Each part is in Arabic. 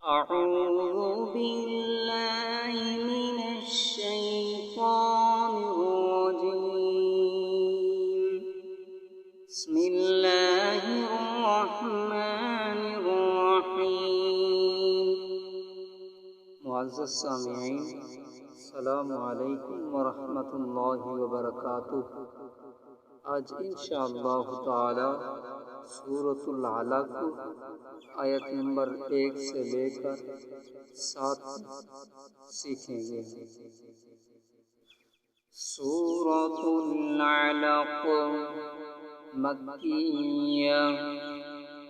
أعوذ بالله من الشيطان الرجيم. بسم الله الرحمن الرحيم. معزز سامعین، السلام علیکم ورحمۃ اللہ وبرکاتہ۔ آج انشاءاللہ تعالی سورۃ العلق آیت نمبر 1 سے لے کر 7 سیکھیں گے۔ سورۃ العلق مکیہ،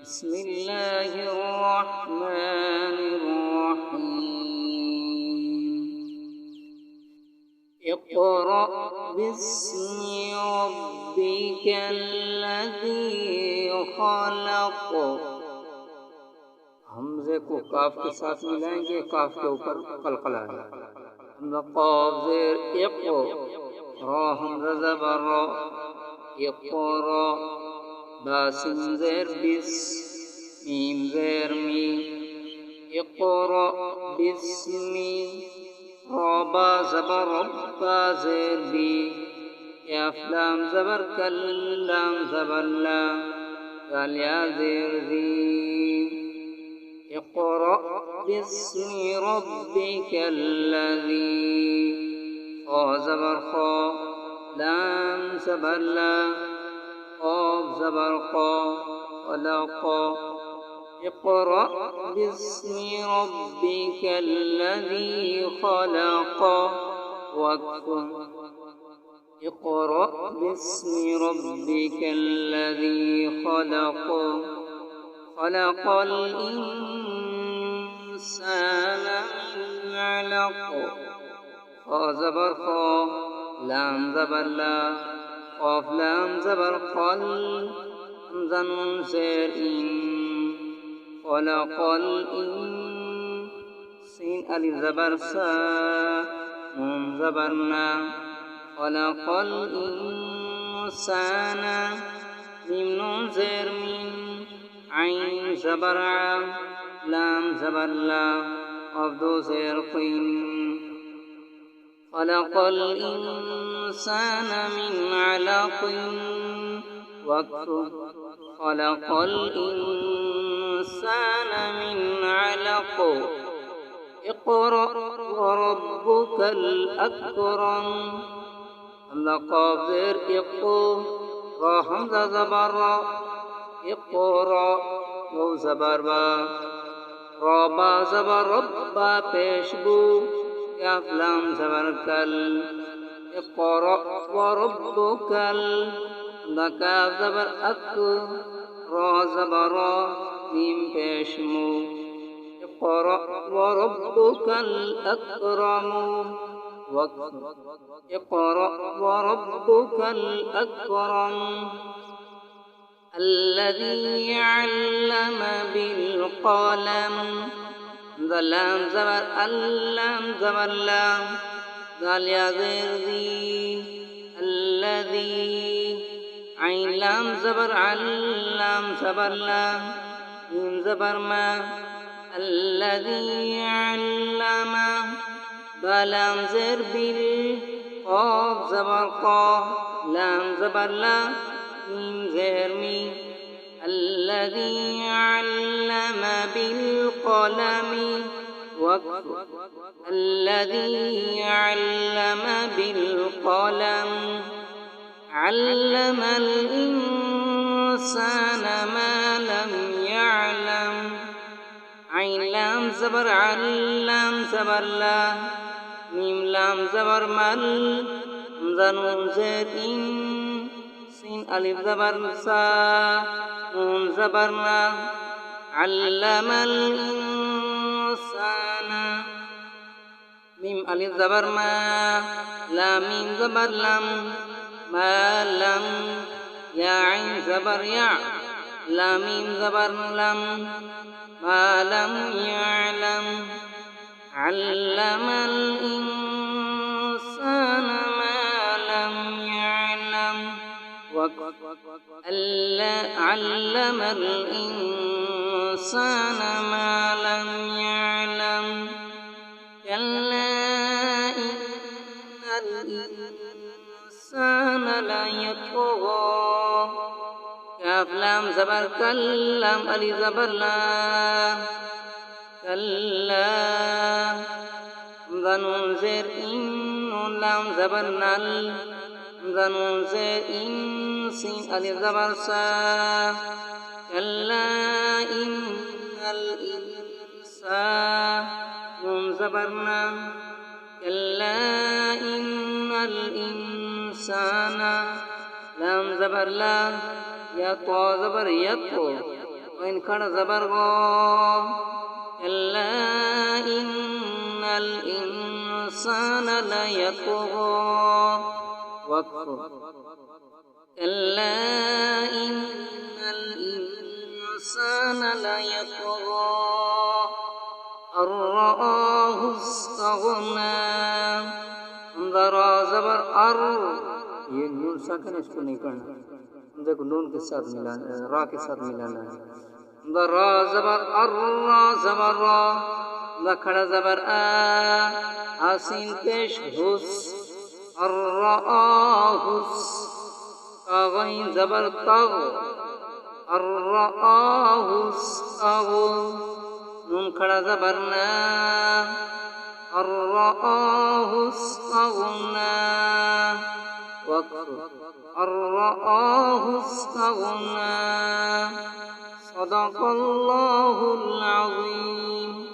بسم اللہ الرحمن الرحیم۔ اقرأ باسم ربک الذی خلق۔ حمزے کو کاف کے ساتھ ملائیں گے، کاف کے اوپر قلقلہ ہے۔ حمزہ قاف زیر اق، را حمزہ زبر را، اقرا، با سین زیر بس، میم زیر می، اقرأ باسمی، را با زبر ربا زیر بی، کاف لام زبر کل، لام زبر لام، دال یا زیر ذی۔ اقرأ باسم ربك الذي، خا زبر خا، لام زبر لا، قاف زبر قا، خلق۔ اقرأ باسم ربك الذي خلق واكفر۔ اقرأ باسم ربك الذي خلق، خلق الإنسان من علق، خا زبر خا، لام زبر لا، قاف لام زبر قل، حمزة نون زیر إن، خلق الإن، سين ألف زبر سا، نون زبر نا، خلق الإنسان، ميم نون زیر من، عين زبر ع، لام زبر لا، قاف دو زیر قين، خلق الإنسان من علق واكفر، خلق الإنسان من علق، اقرأ وربك الأكرم، حمزة قاف زیر اق، را حمزة زبر را، اقرأ، واو زبر با، را با زبر ربا پیش بو، کاف لام زبر کل، اقرأ وربك کاف زبر اک، را زبر را، میم پیش مو، اقرأ وربك الأكرم واكفر، اقرأ وربك الأكرم الذي علم بالقلم، لام زبر اللام زبر لام، دال یا زیر ذی، الذي، عين لام زبر علام زبر لام، ميم زبر ما، الذي علم، با لام زیر بل، قاف زبر قا، لام زبر لا، ميم زیر می، الذي علم بالقلم واكفر، الذي علم بالقلم علم الإنسان ما لم يعلم، عين لام زبر علام زبر لا، ميم لام زبر مل، حمزة نون زیر إن، سين ألف زبر سا، نون زبر نا، علم الإنسان، ميم ألف زبر ما، لا ميم زبر لم، ما لم، يا عين زبر يع، لا ميم زبر لم، ما لم يعلم، علم الإنسان ما لم يعلم علم الإنسان ما لم يعلم কাফ লাম জবর কাল্লাম আলিফ জবর লা কাল্লা হামজা নুন জের ইন নুন লাম জবর নাল হামজা নুন জের ইন সিন আলিফ জবর সা কাল্লা ইন্নাল ইনসান নুন জবর না কাল্লা ইন্নাল ইনসানা লাম জবর লা ইয়া তা জবর ইয়াত ওয়াইন খাড়া জবর গ কাল্লা ইন্নাল ইনসানা লা ইয়াতগা ওয়াকফ কাল্লা ইন্নাল ইনসানা লা ইয়াতগা আর রাআহু ইসতাগনা हमजा रा जबर अर ये नून साकिन इसको नहीं पढ़ना हमजा को नून के साथ मिलाना रा के साथ मिलाना है हमजा रा जबर अर रा जबर रा हमजा खड़ा जबर आ आसीन पेश हुस अर राहुस कागइन जबर तग अर राहुस तग नून खड़ा जबर ना أن رآه استغنى وقف أن رآه استغنى صدق الله العظيم.